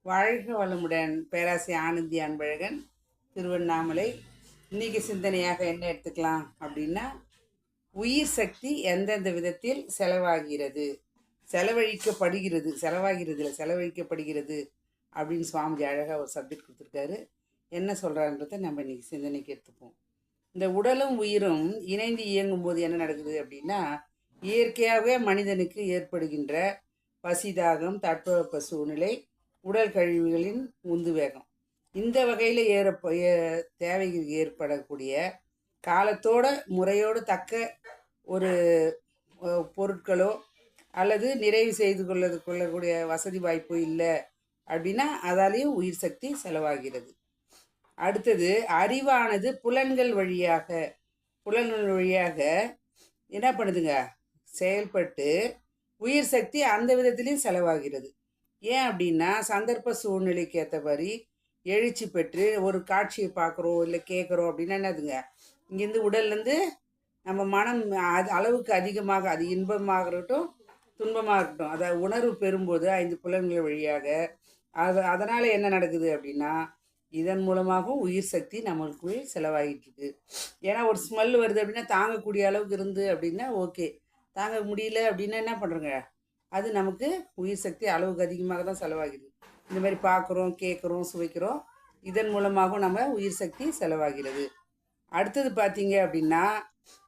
வாழ்க வளமுடன். பேராசை ஆனந்தி அன்பழகன், திருவண்ணாமலை. இன்னைக்கு சிந்தனையாக என்ன எடுத்துக்கலாம் அப்படின்னா, உயிர் சக்தி எந்தெந்த விதத்தில் செலவாகிறது, செலவழிக்கப்படுகிறது அப்படின்னு சுவாமிஜி அழகாக ஒரு சப்ஜெக்ட் கொடுத்துருக்காரு. என்ன சொல்கிறான்றதை நம்ம இன்னைக்கு சிந்தனைக்கு எடுத்துப்போம். இந்த உடலும் உயிரும் இணைந்து இயங்கும் போது என்ன நடக்குது அப்படின்னா, இயற்கையாகவே மனிதனுக்கு ஏற்படுகின்ற பசிதாகம், தட்பவெப்ப சூழ்நிலை, உடல் கழிவுகளின் உந்து வேகம், இந்த வகையில் தேவைகள் ஏற்படக்கூடிய காலத்தோட முறையோடு தக்க ஒரு பொருட்களோ அல்லது நிறைவு செய்து கொள்ளக்கூடிய வசதி வாய்ப்போ இல்லை அப்படின்னா அதாலேயும் உயிர் சக்தி செலவாகிறது. அடுத்தது, அறிவானது புலன்கள் வழியாக என்ன பண்ணுதுங்க, செயல்பட்டு உயிர் சக்தி அந்த விதத்திலையும் செலவாகிறது. ஏன் அப்படின்னா, சந்தர்ப்ப சூழ்நிலைக்கு ஏற்ற மாதிரி எழுச்சி பெற்று ஒரு காட்சியை பார்க்குறோம் இல்லை கேட்குறோம் அப்படின்னா என்னதுங்க, இங்கேருந்து உடல்லேருந்து நம்ம மனம் அது அளவுக்கு அதிகமாக, அது இன்பமாக இருக்கட்டும் துன்பமாக இருக்கட்டும், அதை உணர்வு பெறும்போது 5 புலன்கள் வழியாக அதனால் என்ன நடக்குது அப்படின்னா, இதன் மூலமாகவும் உயிர் சக்தி நம்மளுக்கு செலவாகிட்டு இருக்கு. ஏன்னா ஒரு ஸ்மெல் வருது அப்படின்னா தாங்கக்கூடிய அளவுக்கு இருந்து அப்படின்னா ஓகே, தாங்க முடியல அப்படின்னா என்ன பண்ணுறோங்க, அது நமக்கு உயிர் சக்தி அளவுக்கு அதிகமாக தான் செலவாகிறது. இந்த மாதிரி பார்க்குறோம், கேட்குறோம், சுவைக்கிறோம், இதன் மூலமாகவும் நம்ம உயிர் சக்தி செலவாகிறது. அடுத்தது பார்த்தீங்க அப்படின்னா,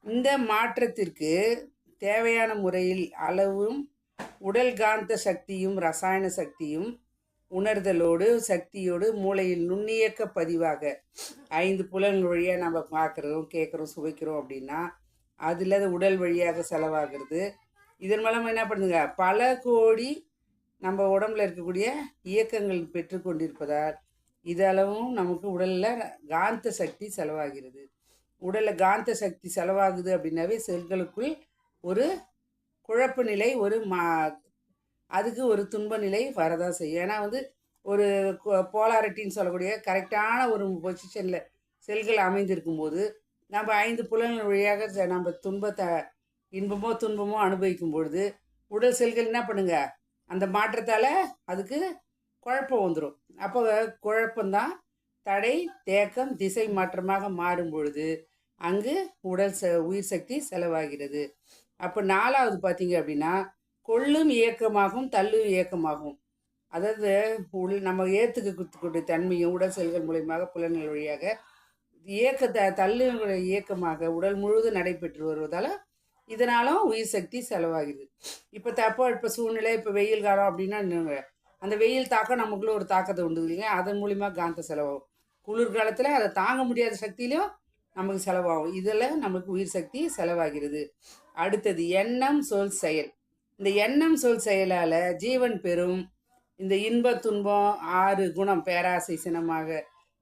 இந்த மாற்றத்திற்கு தேவையான முறையில் அளவும் உடல் காந்த சக்தியும் ரசாயன சக்தியும் உணர்தலோடு சக்தியோடு மூளையில் நுண்ணியக்க பதிவாக 5 புலன்கள் வழியாக நம்ம பார்க்குறோம், கேட்குறோம், சுவைக்கிறோம் அப்படின்னா அதில் உடல் வழியாக செலவாகிறது. இதன் மூலமாக என்ன பண்ணுங்க, பல கோடி நம்ம உடம்புல இருக்கக்கூடிய இயக்கங்கள் பெற்று கொண்டிருப்பதால் இதளவும் நமக்கு உடலில் காந்த சக்தி செலவாகிறது. உடலில் காந்த சக்தி செலவாகுது அப்படின்னாவே செல்களுக்குள் ஒரு குழப்ப நிலை, அதுக்கு ஒரு துன்ப நிலை வரதான் செய்யும். ஏன்னா ஒரு போலாரிட்டின்னு சொல்லக்கூடிய கரெக்டான ஒரு பொசிஷனில் செல்கள் அமைந்திருக்கும் போது நம்ம 5 புலன்கள் வழியாக நம்ம இன்பமோ துன்பமோ அனுபவிக்கும் பொழுது உடல் செல்கள் என்ன பண்ணுங்க, அந்த மாற்றத்தால் அதுக்கு குழப்பம் வந்துடும். அப்போ குழப்பம்தான் தடை, தேக்கம், திசை மாற்றமாக மாறும் பொழுது அங்கு உயிர் சக்தி செலவாகிறது. அப்போ 4வது பார்த்தீங்க அப்படின்னா, கொள்ளும் இயக்கமாகவும் தள்ளும் இயக்கமாகும். அதாவது நம்ம ஏற்றுக்கக்கூடிய தன்மையும் உடல் செல்கள் மூலயமாக புலன்கள் வழியாக தள்ளும் இயக்கமாக உடல் முழுவதும் நடைபெற்று வருவதால் இதனாலும் உயிர் சக்தி செலவாகுது. இப்போ சூழ்நிலை, இப்போ வெயில் காலம் அப்படின்னா அந்த வெயில் தாக்கம் நமக்குள்ள ஒரு தாக்கத்தை உண்டு இல்லைங்க, அதன் மூலிமா காந்த செலவாகும். குளிர்காலத்தில் அதை தாங்க முடியாத சக்தியிலும் நமக்கு செலவாகும். இதில் நமக்கு உயிர் சக்தி செலவாகிறது. அடுத்தது, எண்ணம் சொல் செயல். இந்த எண்ணம் சொல் செயலால் ஜீவன் பெறும் இந்த இன்ப துன்பம் 6 குணம், பேராசை சினமாக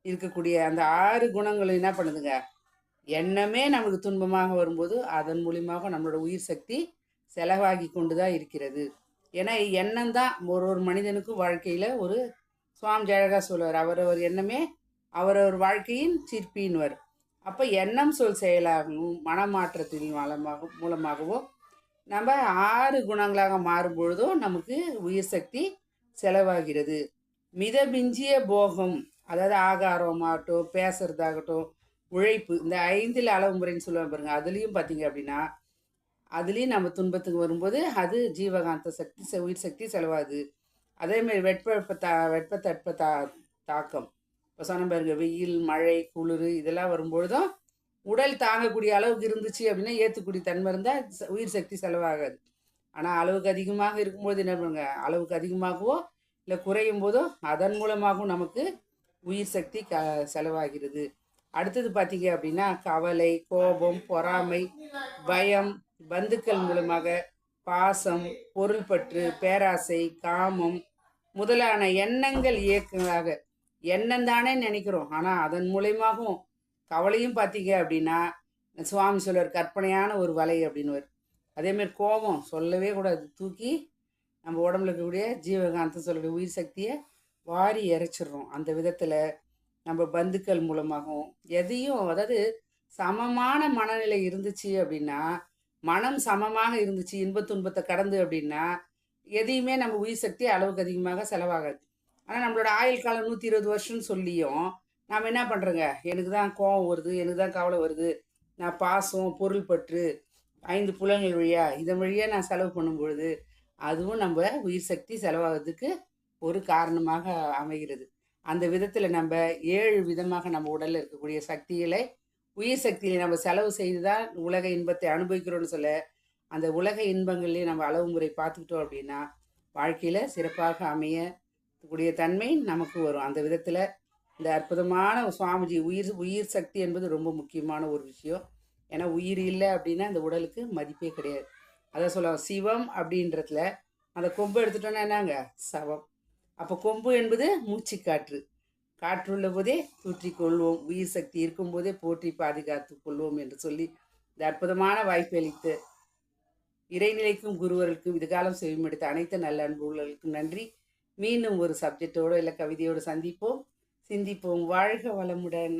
இருக்கக்கூடிய அந்த 6 குணங்களும் என்ன பண்ணுதுங்க, எண்ணமே நமக்கு துன்பமாக வரும்போது அதன் மூலியமாக நம்மளோட உயிர் சக்தி செலவாகி கொண்டு தான் இருக்கிறது. ஏன்னா எண்ணம் தான் ஒரு மனிதனுக்கும் வாழ்க்கையில் ஒரு சுவாமி அழகாக சொல்லுவார், அவரவர் எண்ணமே அவரவர் வாழ்க்கையின் சிற்பின்வர். அப்போ எண்ணம் சொல் செயலாகவும் மனமாற்றத்தின் மூலமாகவோ நம்ம 6 குணங்களாக மாறும் பொழுதும் நமக்கு உயிர் சக்தி செலவாகிறது. மிதமிஞ்சிய போகம், அதாவது ஆகாரமாகட்டும், பேசுறதாகட்டும், உழைப்பு, இந்த 5 அளவு முறைன்னு சொல்லுவாங்க பாருங்க, அதுலேயும் பார்த்தீங்க அப்படின்னா அதுலேயும் நம்ம துன்பத்துக்கு வரும்போது அது ஜீவகாந்த சக்தி உயிர் சக்தி செலவாகுது. அதேமாதிரி வெப்ப தாக்கம், இப்போ சொன்ன பாருங்க, வெயில், மழை, குளிர் இதெல்லாம் வரும்பொழுதும் உடல் தாங்கக்கூடிய அளவுக்கு இருந்துச்சு அப்படின்னா ஏற்றுக்கூடிய தன்மை இருந்தால் உயிர் சக்தி செலவாகாது. ஆனால் அளவுக்கு அதிகமாக இருக்கும்போது என்ன பண்ணுங்க, அளவுக்கு அதிகமாகவோ இல்லை குறையும் போதோ அதன் மூலமாகவும் நமக்கு உயிர் சக்தி செலவாகிறது. அடுத்தது பார்த்தீங்க அப்படின்னா, கவலை, கோபம், பொறாமை, பயம், பந்துக்கள் மூலமாக பாசம், பொருள் பற்று, பேராசை, காமம் முதலான எண்ணங்கள் இயக்கங்களாக எண்ணம் தானே நினைக்கிறோம், ஆனால் அதன் மூலயமாகவும் கவலையும் பார்த்தீங்க அப்படின்னா சுவாமி சொல்வார், கற்பனையான ஒரு வலை அப்படின்னு. அதேமாதிரி கோபம் சொல்லவே கூடாது, தூக்கி நம்ம உடம்புல இருக்கக்கூடிய ஜீவகாந்தம் சொல்லக்கூடிய உயிர் சக்தியை வாரி இறைச்சிடுறோம். அந்த விதத்தில் நம்ம பந்துக்கள் மூலமாகவும் எதையும், அதாவது சமமான மனநிலை இருந்துச்சு அப்படின்னா, மனம் சமமாக இருந்துச்சு, இன்ப துன்பத்தை கடந்து அப்படின்னா எதையுமே நம்ம உயிர் சக்தி அளவுக்கு அதிகமாக செலவாகாது. ஆனால் நம்மளோட ஆயுள் காலம் 120 வருஷம்னு சொல்லியும் நாம் என்ன பண்ணுறோங்க, எனக்கு தான் கோவம் வருது, எனக்கு தான் கவலை வருது, நான் பாசம், பொருள் பற்று, 5 புலன்கள் வழியா இதன் வழியாக நான் செலவு பண்ணும் பொழுது அதுவும் நம்ம உயிர் சக்தி செலவாகிறதுக்கு ஒரு காரணமாக அமைகிறது. அந்த விதத்தில் நம்ம 7 விதமாக நம்ம உடலில் இருக்கக்கூடிய சக்திகளை உயிர் சக்தியை நம்ம செலவு செய்து தான் உலக இன்பத்தை அனுபவிக்கிறோம்னு சொல்ல, அந்த உலக இன்பங்கள்லேயே நம்ம அளவு முறை பார்த்துக்கிட்டோம் அப்படின்னா வாழ்க்கையில் சிறப்பாக அமையக்கூடிய தன்மை நமக்கு வரும். அந்த விதத்தில் இந்த அற்புதமான சுவாமிஜி உயிர் உயிர் சக்தி என்பது ரொம்ப முக்கியமான ஒரு விஷயம். ஏன்னா உயிர் இல்லை அப்படின்னா அந்த உடலுக்கு மதிப்பே கிடையாது. அதை சொல்லுவோம் சிவம் அப்படின்றதுல அந்த கொம்பு எடுத்துட்டோன்னா என்னங்க சவம். அப்போ கொம்பு என்பது மூச்சு காற்று. காற்றுள்ள போதே தூற்றி கொள்வோம், உயிர் சக்தி இருக்கும்போதே போற்றி பாதுகாத்து கொள்வோம் என்று சொல்லி இந்த அற்புதமான வாய்ப்பு அளித்து இறைநிலைக்கும் குருவர்களுக்கும் இதுகாலம் செவிமடுத்த அனைத்து நல்ல அன்புகளுக்கும் நன்றி. மீண்டும் ஒரு சப்ஜெக்டோடு இல்லை கவிதையோடு சந்திப்போம், சிந்திப்போம். வாழ்க வளமுடன்.